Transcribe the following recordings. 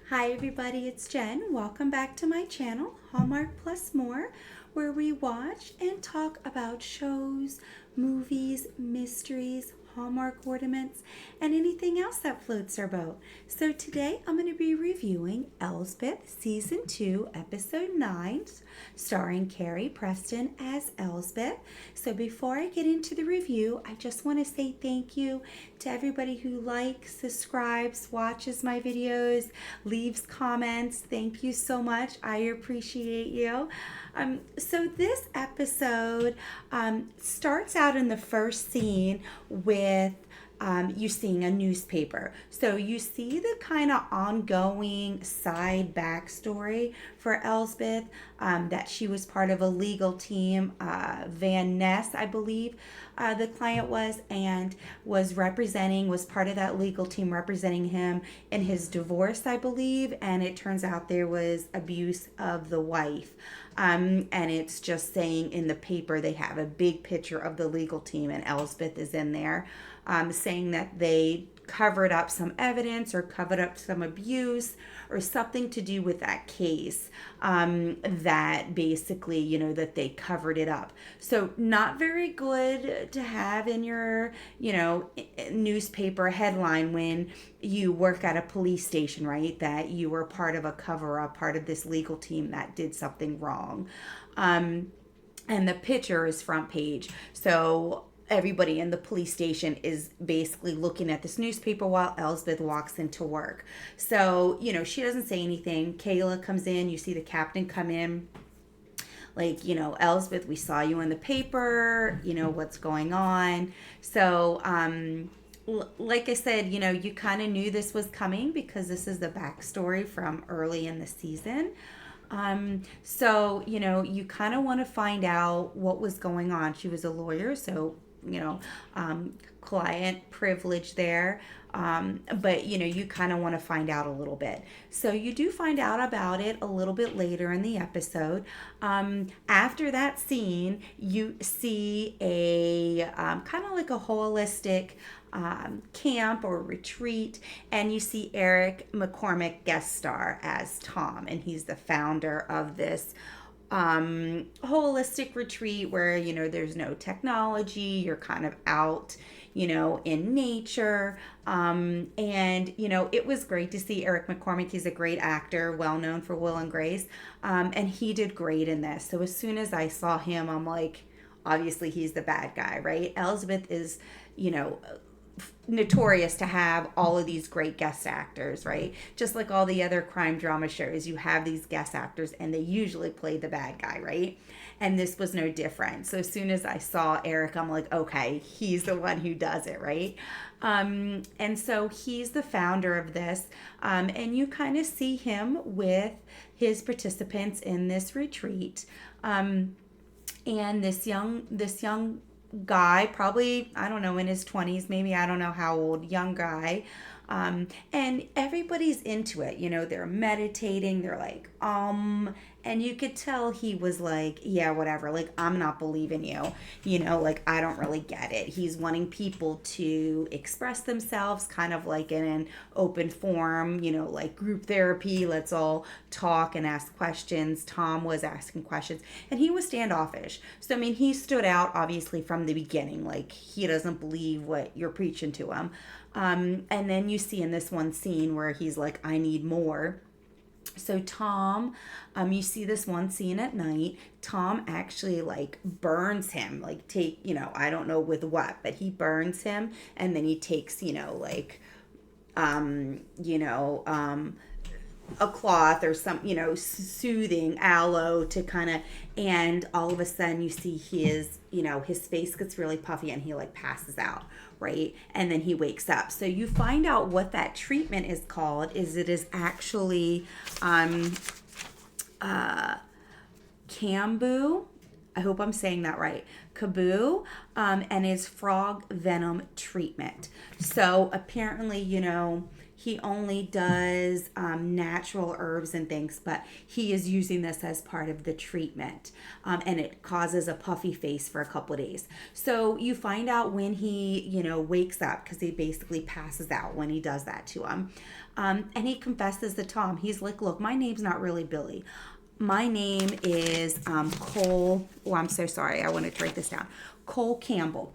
Hi everybody, it's Jen. Welcome back to my channel, Hallmark Plus More, where we watch and talk about shows, movies, mysteries, Hallmark ornaments, and anything else that floats our boat. So today I'm going to be reviewing Elsbeth Season 2, Episode 9, starring Carrie Preston as Elsbeth. So before I get into the review, I just want to say thank you to everybody who likes, subscribes, watches my videos, leaves comments. Thank you so much. I appreciate you. So this episode starts out in the first scene with you seeing a newspaper. So you see the kind of ongoing side backstory for Elsbeth, that she was part of a legal team, Van Ness, I believe the client was, and was part of that legal team representing him in his divorce, I believe. And it turns out there was abuse of the wife. And it's just saying in the paper, they have a big picture of the legal team, and Elsbeth is in there, saying that they covered up some evidence or covered up some abuse or something to do with that case, that basically, that they covered it up. So not very good to have in your, newspaper headline when you work at a police station, right? That you were part of a cover up, part of this legal team that did something wrong. And the picture is front page. So everybody in the police station is basically looking at this newspaper while Elsbeth walks into work. So, she doesn't say anything. Kayla comes in, you see the captain come in. Like, Elsbeth, we saw you in the paper, what's going on. So, like I said, you kind of knew this was coming because this is the backstory from early in the season. So, you kind of want to find out what was going on. She was a lawyer, so, client privilege there. But, you kind of want to find out a little bit. So you do find out about it a little bit later in the episode. After that scene, you see a kind of like a holistic camp or retreat, and you see Eric McCormick guest star as Tom, and he's the founder of this holistic retreat where there's no technology, you're kind of out in nature. And it was great to see Eric McCormick. He's a great actor, well known for Will and Grace, and he did great in this. So as soon as I saw him, I'm like, obviously he's the bad guy, right? Elsbeth is notorious to have all of these great guest actors, right? Just like all the other crime drama shows, you have these guest actors and they usually play the bad guy, right? And this was no different. So as soon as I saw Eric, I'm like, okay, he's the one who does it, right? And so he's the founder of this, and you kind of see him with his participants in this retreat. And this young guy, probably, I don't know, in his 20s, maybe, I don't know how old, young guy. And everybody's into it. They're meditating. They're like, and you could tell he was like, yeah, whatever. Like, I'm not believing you. Like, I don't really get it. He's wanting people to express themselves kind of like in an open forum, like group therapy. Let's all talk and ask questions. Tom was asking questions and he was standoffish. So, I mean, he stood out obviously from the beginning. Like, he doesn't believe what you're preaching to him. And then you see in this one scene where he's like, I need more. So Tom, you see this one scene at night, Tom actually like burns him, like I don't know with what, but he burns him, and then he takes, a cloth or some, soothing aloe to kind of, and all of a sudden you see his face gets really puffy and he like passes out, right? And then he wakes up. So you find out what that treatment is called. It is actually Cambu. I hope I'm saying that right. Kaboo, and it's frog venom treatment. So apparently, he only does natural herbs and things, but he is using this as part of the treatment. And it causes a puffy face for a couple of days. So you find out when he, wakes up, because he basically passes out when he does that to him. And he confesses to Tom. He's like, look, my name's not really Billy. My name is Cole. Oh, I'm so sorry. I wanted to write this down. Cole Campbell.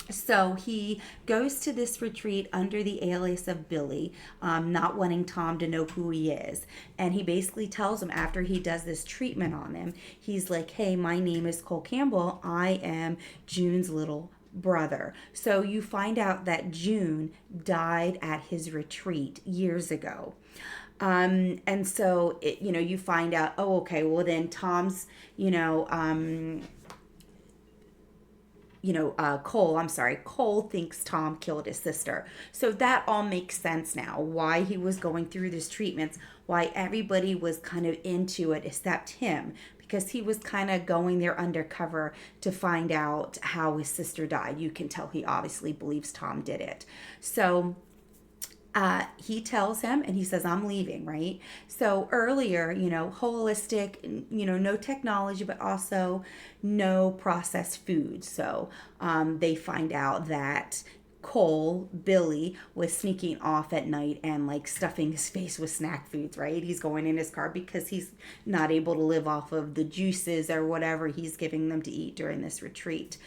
So he goes to this retreat under the alias of Billy, not wanting Tom to know who he is. And he basically tells him after he does this treatment on him, he's like, hey, my name is Cole Campbell. I am June's little brother. So you find out that June died at his retreat years ago. And so, you find out, oh, okay, well then Tom's, Cole thinks Tom killed his sister. So that all makes sense now, why he was going through this treatments, why everybody was kind of into it except him, because he was kind of going there undercover to find out how his sister died. You can tell he obviously believes Tom did it. So he tells him and he says, I'm leaving, right? So earlier, holistic, no technology, but also no processed food. So they find out that Billy, was sneaking off at night and like stuffing his face with snack foods, right? He's going in his car because he's not able to live off of the juices or whatever he's giving them to eat during this retreat.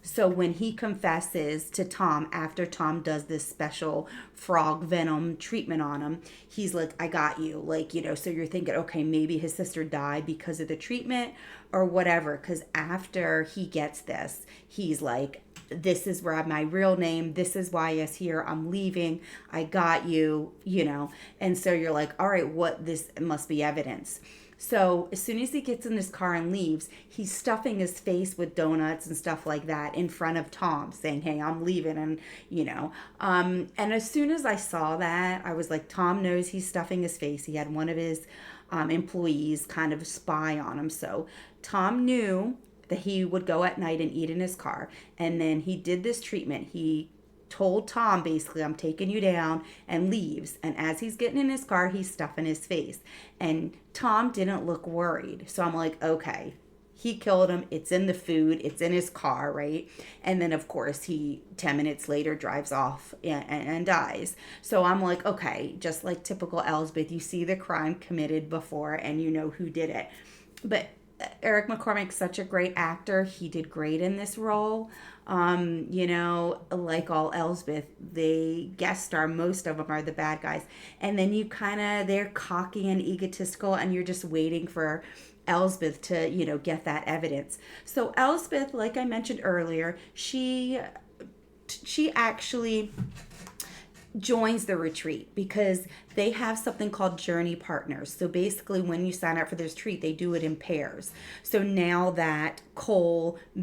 So when he confesses to Tom after Tom does this special frog venom treatment on him, he's like, I got you. Like, so you're thinking, okay, maybe his sister died because of the treatment or whatever. Because after he gets this, he's like, this is where my real name, this is why it's here, I'm leaving, I got you, and so you're like, all right, this must be evidence. So as soon as he gets in his car and leaves, he's stuffing his face with donuts and stuff like that in front of Tom, saying, hey, I'm leaving. And as soon as I saw that, I was like, Tom knows he's stuffing his face. He had one of his employees kind of spy on him. So Tom knew that he would go at night and eat in his car. And then he did this treatment. He told Tom, basically, I'm taking you down, and leaves. And as he's getting in his car, he's stuffing his face. And Tom didn't look worried. So I'm like, okay, he killed him. It's in the food. It's in his car, right? And then, of course, he 10 minutes later drives off and dies. So I'm like, okay, just like typical Elsbeth, you see the crime committed before and you know who did it. But Eric McCormack's such a great actor. He did great in this role. Like all Elsbeth, they guest star, most of them are the bad guys. And then they're cocky and egotistical, and you're just waiting for Elsbeth to, get that evidence. So Elsbeth, like I mentioned earlier, she actually joins the retreat because they have something called journey partners. So basically when you sign up for this retreat, they do it in pairs. So now that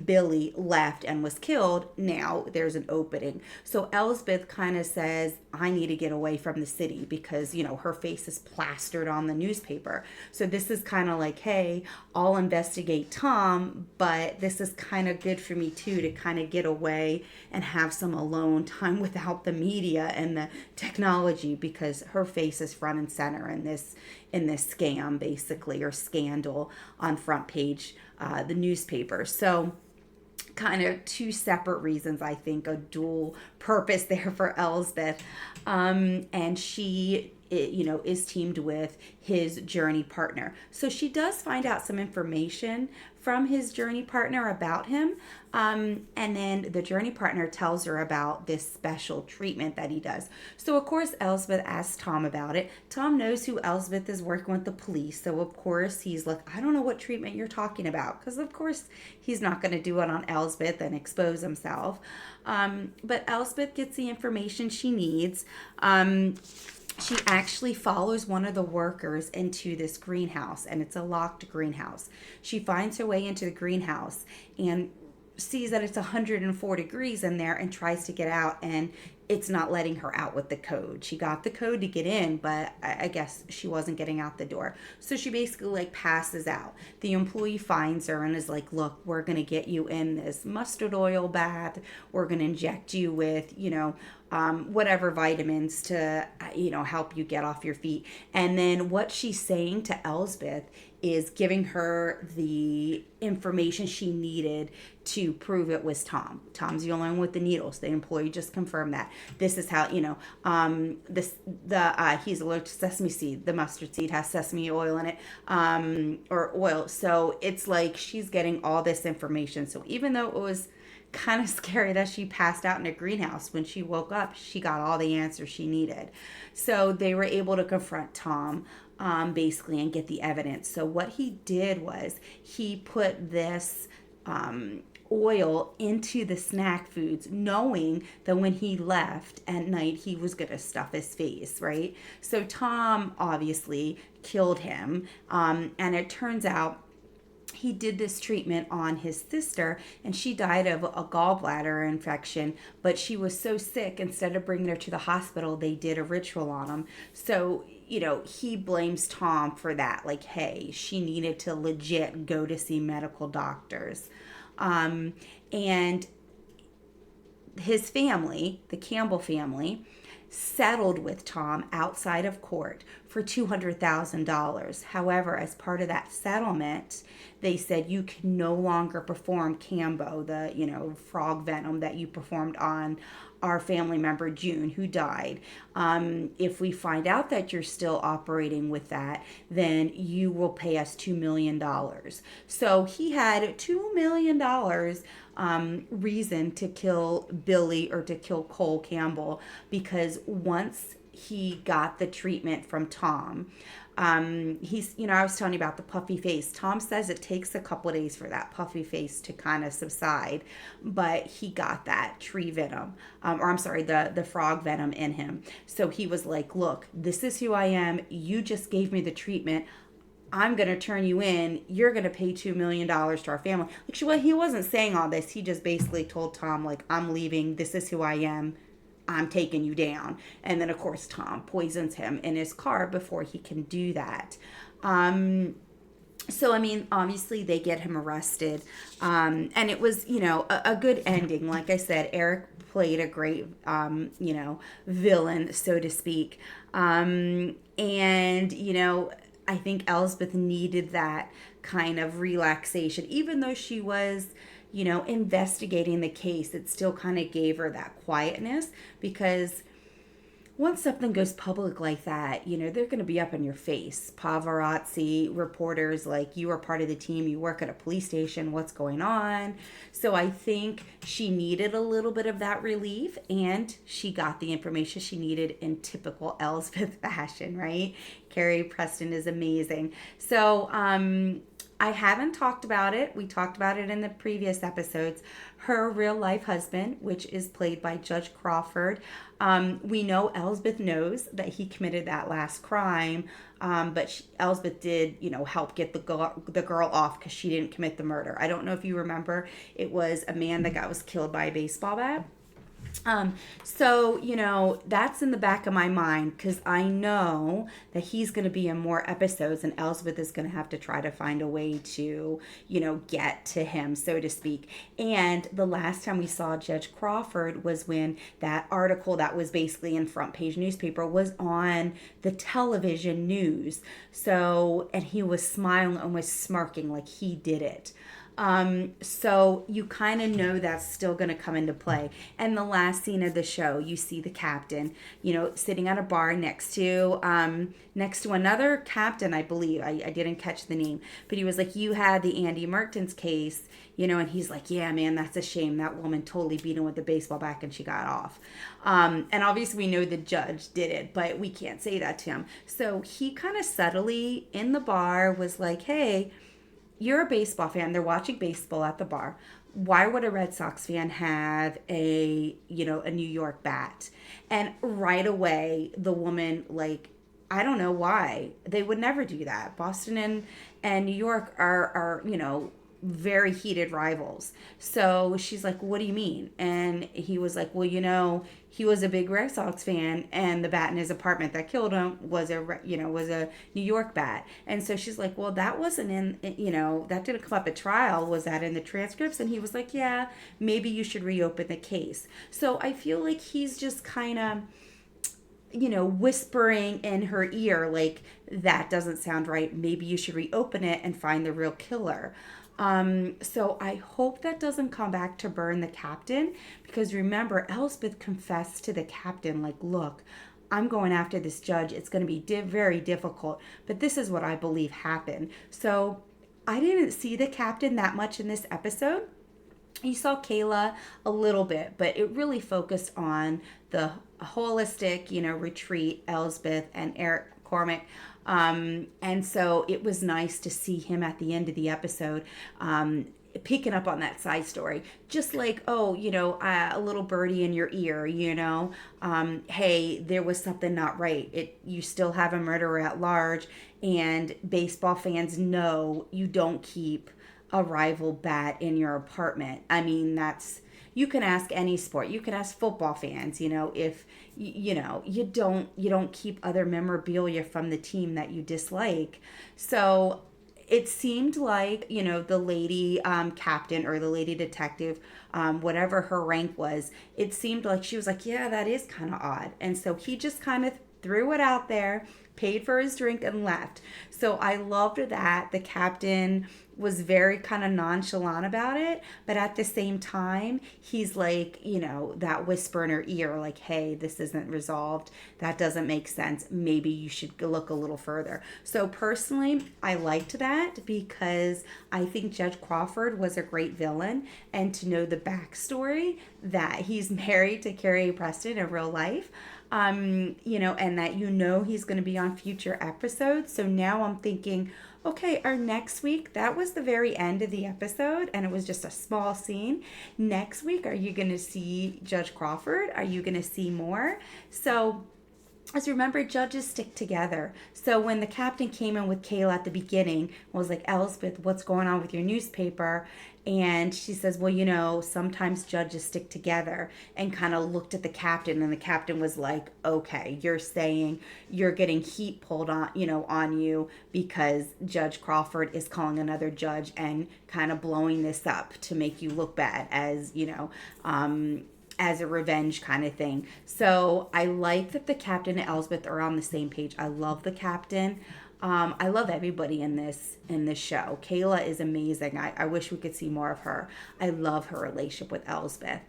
Billy left and was killed, now there's an opening. So Elsbeth kind of says, I need to get away from the city because, her face is plastered on the newspaper. So this is kind of like, hey, I'll investigate Tom, but this is kind of good for me too, to kind of get away and have some alone time without the media and the technology, because her face is front and center in this scam, basically, or scandal on front page the newspaper. So kind of two separate reasons, I think, a dual purpose there for Elsbeth. And she is teamed with his journey partner. So she does find out some information from his journey partner about him. And then the journey partner tells her about this special treatment that he does. So of course, Elsbeth asks Tom about it. Tom knows who Elsbeth is, working with the police. So of course, he's like, I don't know what treatment you're talking about. Because of course, he's not going to do it on Elsbeth and expose himself. But Elsbeth gets the information she needs. She actually follows one of the workers into this greenhouse, and it's a locked greenhouse. She finds her way into the greenhouse and sees that it's 104 degrees in there and tries to get out, and it's not letting her out with the code. She got the code to get in, but I guess she wasn't getting out the door. So she basically passes out. The employee finds her and is like, look, we're going to get you in this mustard oil bath. We're going to inject you with, whatever vitamins to, help you get off your feet. And then what she's saying to Elsbeth is giving her the information she needed to prove it was Tom. Tom's the only one with the needles. The employee just confirmed that. this is how, he's allergic to sesame seed. The mustard seed has sesame oil in it, or oil. So it's like she's getting all this information. So even though it was kind of scary that she passed out in a greenhouse, when she woke up, she got all the answers she needed. So they were able to confront Tom, basically, and get the evidence. So what he did was he put this oil into the snack foods, knowing that when he left at night, he was going to stuff his face, right? So Tom obviously killed him. And it turns out he did this treatment on his sister, and she died of a gallbladder infection, but she was so sick, instead of bringing her to the hospital, they did a ritual on him. So he blames Tom for that, like, hey, she needed to legit go to see medical doctors. And his family, the Campbell family, settled with Tom outside of court for $200,000. However, as part of that settlement, they said you can no longer perform Cambo, the frog venom that you performed on our family member June, who died. If we find out that you're still operating with that, then you will pay us $2 million. So he had $2 million reason to kill Billy, or to kill Cole Campbell, because once he got the treatment from Tom, I was telling you about the puffy face. Tom says it takes a couple of days for that puffy face to kind of subside, but he got that tree venom, the frog venom in him. So he was like, look, this is who I am. You just gave me the treatment. I'm going to turn you in. You're going to pay $2 million to our family. Like, he wasn't saying all this. He just basically told Tom, like, I'm leaving. This is who I am. I'm taking you down. And then, of course, Tom poisons him in his car before he can do that. So, I mean, obviously they get him arrested. And it was, a good ending. Like I said, Eric played a great, villain, so to speak. And, I think Elsbeth needed that kind of relaxation. Even though she was, investigating the case, it still kind of gave her that quietness, because once something goes public like that, they're going to be up in your face. Paparazzi, reporters, like, you are part of the team, you work at a police station, what's going on? So I think she needed a little bit of that relief, and she got the information she needed in typical Elsbeth fashion, right? Carrie Preston is amazing. So, I haven't talked about it. We talked about it in the previous episodes. Her real life husband, which is played by Judge Crawford. We know Elsbeth knows that he committed that last crime, but Elsbeth did, help get the girl off, because she didn't commit the murder. I don't know if you remember, it was a man that was killed by a baseball bat. So, that's in the back of my mind, because I know that he's going to be in more episodes, and Elsbeth is going to have to try to find a way to, get to him, so to speak. And the last time we saw Judge Crawford was when that article that was basically in front page newspaper was on the television news. So, and he was smiling, almost smirking, like he did it. So you kind of know that's still going to come into play. And the last scene of the show, you see the captain, sitting at a bar next to another captain, I believe. I didn't catch the name, but he was like, you had the Andy Mertens case, and he's like, yeah, man, that's a shame. That woman totally beat him with the baseball bat and she got off. And obviously we know the judge did it, but we can't say that to him. So he kind of subtly in the bar was like, hey, you're a baseball fan. They're watching baseball at the bar. Why would a Red Sox fan have a New York bat? And right away, the woman, like, I don't know why. They would never do that. Boston and New York are very heated rivals. So she's like, what do you mean? And he was like, well, he was a big Red Sox fan, and the bat in his apartment that killed him was a New York bat. And so she's like, well, that wasn't that didn't come up at trial. Was that in the transcripts? And he was like, yeah, maybe you should reopen the case. So I feel like he's just kind of, whispering in her ear, like, that doesn't sound right. Maybe you should reopen it and find the real killer. So I hope that doesn't come back to burn the captain, because remember, Elsbeth confessed to the captain, like, look, I'm going after this judge. It's going to be very difficult, but this is what I believe happened. So I didn't see the captain that much in this episode. You saw Kayla a little bit, but it really focused on the holistic, retreat, Elsbeth and Eric Cormac. And so it was nice to see him at the end of the episode, picking up on that side story, just like, oh, a little birdie in your ear, hey, there was something not right. You still have a murderer at large, and baseball fans know you don't keep a rival bat in your apartment. I mean, you can ask any sport. You can ask football fans, if you don't keep other memorabilia from the team that you dislike. So it seemed like, the lady captain or the lady detective, whatever her rank was, it seemed like she was like, yeah, that is kind of odd. And so he just kind of threw it out there, paid for his drink, and left. So I loved that the captain was very kind of nonchalant about it, but at the same time, he's like, that whisper in her ear, like, hey, this isn't resolved. That doesn't make sense. Maybe you should look a little further. So personally, I liked that because I think Judge Crawford was a great villain, and to know the backstory that he's married to Carrie Preston in real life, and that he's going to be on future episodes. So now I'm thinking, okay, our next week, that was the very end of the episode, and it was just a small scene. Next week, are you going to see Judge Crawford? Are you going to see more? So, as remember, judges stick together. So when the captain came in with Kayla at the beginning, was like, Elsbeth, what's going on with your newspaper? And she says, well, sometimes judges stick together, and kind of looked at the captain, and the captain was like, okay, you're saying you're getting heat pulled on you because Judge Crawford is calling another judge and kind of blowing this up to make you look bad as a revenge kind of thing. So I like that the captain and Elsbeth are on the same page. I love the captain. I love everybody in this show. Kayla is amazing. I wish we could see more of her. I love her relationship with Elsbeth.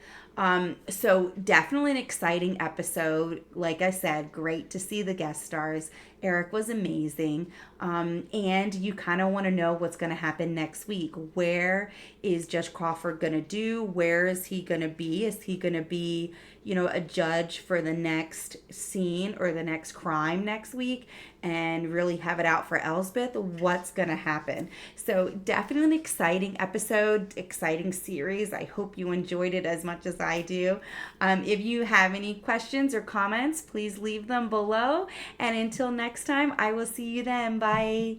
So definitely an exciting episode. Like I said, great to see the guest stars. Eric was amazing. And you kind of want to know what's going to happen next week. Where is Judge Crawford going to do? Where is he going to be? Is he going to be, a judge for the next scene or the next crime next week and really have it out for Elsbeth? What's going to happen? So definitely an exciting episode, exciting series. I hope you enjoyed it as much as I do. If you have any questions or comments, please leave them below. And until next time, I will see you then. Bye.